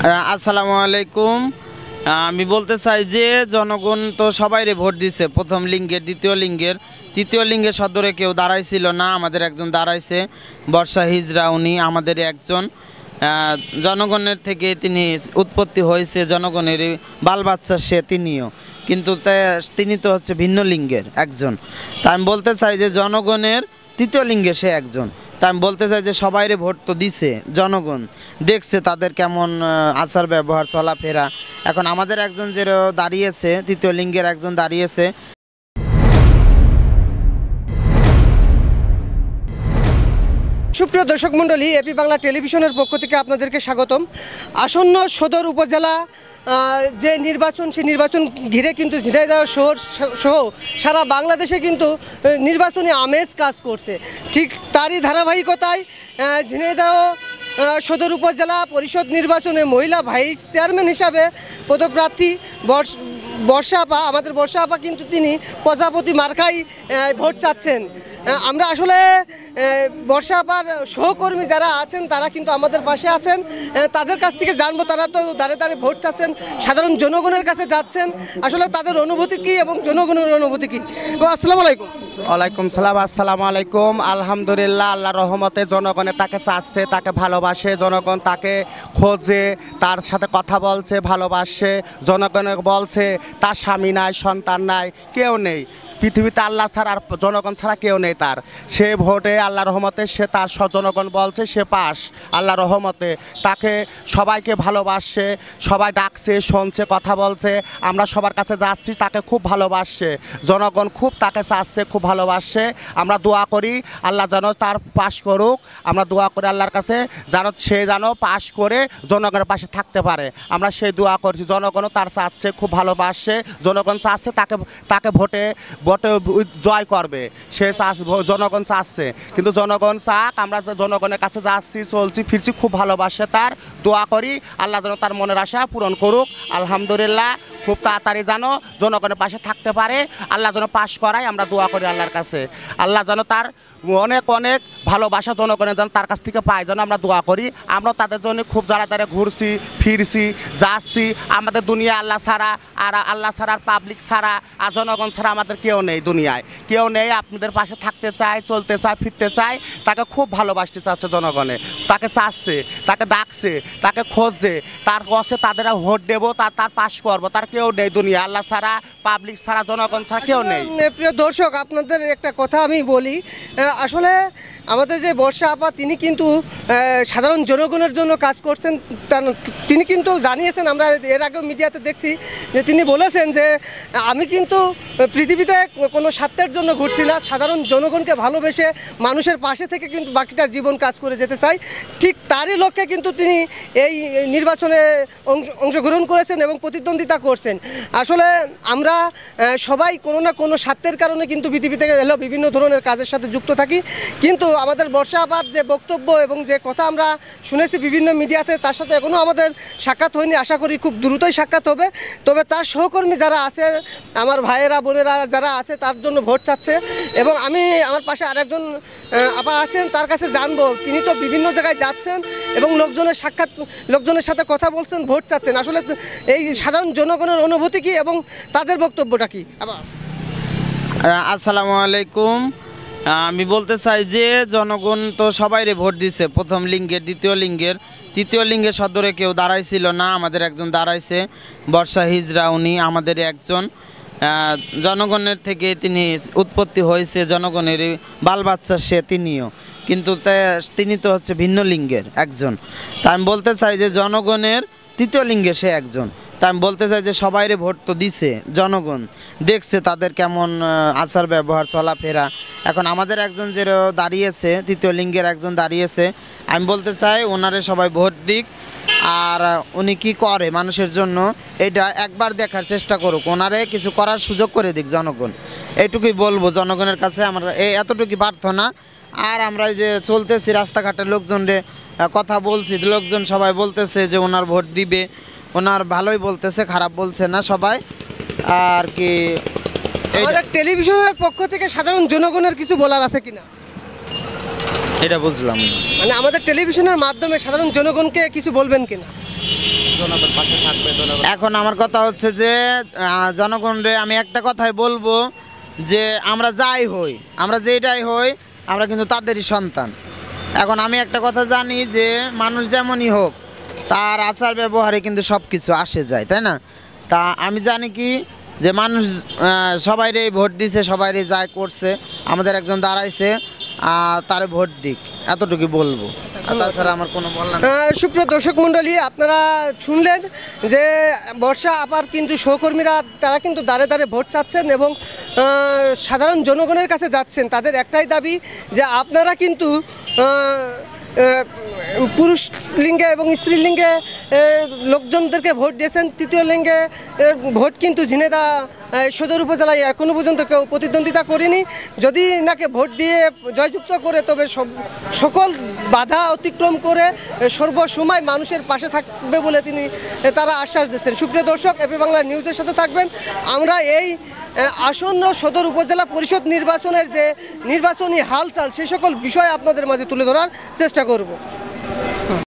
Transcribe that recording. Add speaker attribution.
Speaker 1: আসসালামু আলাইকুম। আমি বলতে চাই যে জনগণ তো সবাইরে ভোট দিছে, প্রথম লিঙ্গের, দ্বিতীয় লিঙ্গের, তৃতীয় লিঙ্গের সদরে কেউ দাঁড়াইছিল না, আমাদের একজন দাঁড়াইছে, বর্ষা হিজরা, উনি আমাদের একজন। জনগণের থেকে তিনি উৎপত্তি হয়েছে, জনগণের বাল বাচ্চা সে তিনিও, কিন্তু তিনি তো হচ্ছে ভিন্ন লিঙ্গের একজন। তা আমি বলতে চাই যে জনগণের তৃতীয় লিঙ্গে সে একজন। তা আমি বলতে চাই যে সবাইরে ভোট তো দিছে, জনগণ দেখছে তাদের কেমন আচার ব্যবহার চলাফেরা। এখন আমাদের একজন যে দাঁড়িয়েছে, তৃতীয় লিঙ্গের একজন দাঁড়িয়েছে।
Speaker 2: সুপ্রিয় দর্শক মণ্ডলী, এপি বাংলা টেলিভিশনের পক্ষ থেকে আপনাদেরকে স্বাগতম। আসন্ন সদর উপজেলা যে নির্বাচন, সেই নির্বাচন ঘিরে কিন্তু ঝিনাইদহ শহর সহ সারা বাংলাদেশে কিন্তু নির্বাচনী আমেজ কাজ করছে। ঠিক তারই ধারাবাহিকতায় ঝিনাইদহ সদর উপজেলা পরিষদ নির্বাচনে মহিলা ভাইস চেয়ারম্যান হিসাবে পদপ্রার্থী বর্ষা আপা, আমাদের বর্ষা আপা কিন্তু তিনি প্রজাপতি মার্কাই ভোট চাচ্ছেন। আমরা আসলে বর্ষা আপার সহকর্মী যারা আছেন তারা কিন্তু আমাদের পাশে আছেন, তাদের কাছ থেকে জানবো। তারা তো দাঁড়ে দাঁড়ে ভোট চাচ্ছেন, সাধারণ জনগণের কাছে যাচ্ছেন, আসলে তাদের অনুভূতি কী এবং জনগণের অনুভূতি কী। আসসালামু আলাইকুম।
Speaker 3: ওয়ালাইকুম সালাম। আসসালামু আলাইকুম। আলহামদুলিল্লাহ, আল্লাহর রহমতে জনগণে তাকে চাচ্ছে, তাকে ভালোবাসে, জনগণ তাকে খোঁজে, তার সাথে কথা বলছে, ভালোবাসে। জনগণে বলছে তার স্বামী নাই, সন্তান নাই, কেউ নেই পৃথিবীতে, আল্লাহ ছাড়া আর জনগণ ছাড়া কেউ নেই তার। সে ভোটে আল্লাহ রহমতে সে তার জনগণ বলছে সে পাস, আল্লাহ রহমতে তাকে সবাইকে ভালোবাসছে, সবাই ডাকছে, শুনছে, কথা বলছে। আমরা সবার কাছে যাচ্ছি, তাকে খুব ভালোবাসছে, জনগণ খুব তাকে চাচ্ছে, খুব ভালোবাসছে। আমরা দোয়া করি আল্লাহ যেন তার পাস করুক, আমরা দোয়া করি আল্লাহর কাছে যেন সে যেন পাস করে জনগণের পাশে থাকতে পারে। আমরা সেই দোয়া করছি। জনগণও তার চাচ্ছে, খুব ভালোবাসছে, জনগণ চাচ্ছে তাকে ভোটে জয় করবে, সে জনগণ চাচ্ছে। কিন্তু জনগণ চাক, আমরা জনগণের কাছে যাচ্ছি, চলছি, ফিরছি, খুব ভালোবাসে তার। দোয়া করি আল্লাহ যেন তার মনের আশা পূরণ করুক। আলহামদুলিল্লাহ, খুব তাড়াতাড়ি যেন জনগণের পাশে থাকতে পারে, আল্লাহ যেন পাশ করায়। আমরা দোয়া করি আল্লাহর কাছে, আল্লাহ যেন তার অনেক অনেক ভালোবাসা জনগণের যেন তার কাছ থেকে পায়, যেন আমরা দোয়া করি। আমরা তাদের জন্য খুব যারা ঘুরছি, ফিরছি, যাচ্ছি। আমাদের দুনিয়া আল্লাহ ছাড়া, আর আল্লাহ ছাড়া, আর পাবলিক ছাড়া, আর জনগণ ছাড়া আমাদের কেউ নেই, দুনিয়ায় কেউ নেই। আপনাদের পাশে থাকতে চায়, চলতে চায়, ফিরতে চায়, তাকে খুব ভালোবাসতে চাচ্ছে জনগণে, তাকে চাচ্ছে, তাকে ডাকছে, তাকে খুঁজছে, তার কাছে তাদের ভোট দেবো, তার পাশ করবো। তার কেউ নেই দুনিয়া, আল্লাহ ছাড়া, পাবলিক ছাড়া, জনগণ ছাড়া কেউ নেই।
Speaker 2: প্রিয় দর্শক, আপনাদের একটা কথা আমি বলি, আসলে আমাদের যে বর্ষা আপা তিনি কিন্তু সাধারণ জনগণের জন্য কাজ করছেন। তিনি কিন্তু জানিয়েছেন, আমরা এর আগেও মিডিয়াতে দেখছি যে তিনি বলেছেন যে আমি কিন্তু পৃথিবীতে কোনো স্বার্থের জন্য ঘুরছি না, সাধারণ জনগণকে ভালোবেসে মানুষের পাশে থেকে কিন্তু বাকিটা জীবন কাজ করে যেতে চাই। ঠিক তারই লক্ষ্যে কিন্তু তিনি এই নির্বাচনে অংশগ্রহণ করেছেন এবং প্রতিদ্বন্দ্বিতা করছেন। আসলে আমরা সবাই কোনো না কোনো স্বার্থের কারণে কিন্তু পৃথিবীতে এলেও বিভিন্ন ধরনের কাজের সাথে যুক্ত থাকি, কিন্তু আমাদের বর্ষা আপার যে বক্তব্য এবং যে কথা আমরা শুনেছি বিভিন্ন মিডিয়াতে, তার সাথে এখনও আমাদের সাক্ষাৎ হয়নি। আশা করি খুব দ্রুতই সাক্ষাৎ হবে। তবে তার সহকর্মী যারা আছে, আমার ভাইয়েরা বোনেরা যারা আছে, তার জন্য ভোট চাচ্ছে। এবং আমি আমার পাশে আরেকজন আপা আছেন, তার কাছে জানবো। তিনি তো বিভিন্ন জায়গায় যাচ্ছেন এবং লোকজনের সাথে কথা বলছেন, ভোট চাচ্ছেন। আসলে এই সাধারণ জনগণের অনুভূতি কী এবং তাদের বক্তব্যটা কী?
Speaker 1: আসসালামু আলাইকুম। আমি বলতে চাই যে জনগণ তো সবাইরে ভোট দিছে, প্রথম লিঙ্গের, দ্বিতীয় লিঙ্গের, তৃতীয় লিঙ্গের সদরে কেউ দাঁড়াইছিল না, আমাদের একজন দাঁড়াইছে, বর্ষা হিজরা, উনি আমাদের একজন। জনগণের থেকে তিনি উৎপত্তি হয়েছে, জনগণের বাল বাচ্চা সে তিনিও, কিন্তু তিনি তো হচ্ছে ভিন্ন লিঙ্গের একজন। তা আমি বলতে চাই যে জনগণের তৃতীয় লিঙ্গে সে একজন। তা আমি বলতে চাই যে সবাইরে ভোট তো দিছে, জনগণ দেখছে তাদের কেমন আচার ব্যবহার চলাফেরা। এখন আমাদের একজন যে দাঁড়িয়েছে, তৃতীয় লিঙ্গের একজন দাঁড়িয়েছে, আমি বলতে চাই ওনারে সবাই ভোট দিক। আর উনি কি করে মানুষের জন্য এটা একবার দেখার চেষ্টা করুক, ওনারে কিছু করার সুযোগ করে দিক জনগণ। এইটুকুই বলবো জনগণের কাছে, আমরা এতটুকুই প্রার্থনা। আর আমরা যে চলতেছি রাস্তাঘাটের লোকজনরে কথা বলছি, লোকজন সবাই বলতেছে যে ওনার ভোট দিবে, ওনার ভালোই বলতেছে, খারাপ বলছে না সবাই। আর কি
Speaker 2: টেলিভিশনের পক্ষ থেকে সাধারণ জনগণের কিছু বলার আছে কিনা?
Speaker 1: এটা বুঝলাম।
Speaker 2: মানে আমাদের টেলিভিশনের মাধ্যমে সাধারণ জনগণকে কিছু বলবেন কিনা?
Speaker 3: জনগণ পাশে থাকবে, জনগণ
Speaker 1: এখন আমার কথা হচ্ছে যে জনগণরে আমি একটা কথাই বলবো যে আমরা যাই হই, আমরা যেটাই হই, আমরা কিন্তু তাদেরই সন্তান। এখন আমি একটা কথা জানি যে মানুষ যেমনই হোক তার আচার ব্যবহারে কিন্তু সব কিছু আসে যায়, তাই না? তা আমি জানি কি যে মানুষ সবাইরে ভোট দিছে, সবাইরে যায় করছে, আমাদের একজন দাঁড়াইছে, তারে ভোট দিক, এতটুকু বলবো। আর তাছাড়া আমার কোনো বললাম না।
Speaker 2: সুপ্রিয় দর্শক মণ্ডলী, আপনারা শুনলেন যে বর্ষা আপার কিন্তু সহকর্মীরা তারা কিন্তু দাঁড়ে দাঁড়ে ভোট চাচ্ছেন এবং সাধারণ জনগণের কাছে যাচ্ছেন। তাদের একটাই দাবি যে আপনারা কিন্তু পুরুষ লিঙ্গে এবং স্ত্রী লিঙ্গে লোকজনদেরকে ভোট দিয়েছেন, তৃতীয় লিঙ্গে ভোট কিন্তু ঝিনেদা সদর উপজেলায় এখনও পর্যন্ত কেউ প্রতিদ্বন্দ্বিতা করেনি। যদি নাকি ভোট দিয়ে জয়যুক্ত করে তবে সকল বাধা অতিক্রম করে সর্বসময় মানুষের পাশে থাকবে বলে তারা আশ্বাস দিচ্ছেন। সুপ্রিয় দর্শক, এপি বাংলা নিউজের সাথে থাকবেন। আমরা এই আসন্ন সদর উপজেলা পরিষদ নির্বাচনের যে নির্বাচনী হালচাল সেই সকল বিষয় আপনাদের মাঝে তুলে ধরার চেষ্টা করব।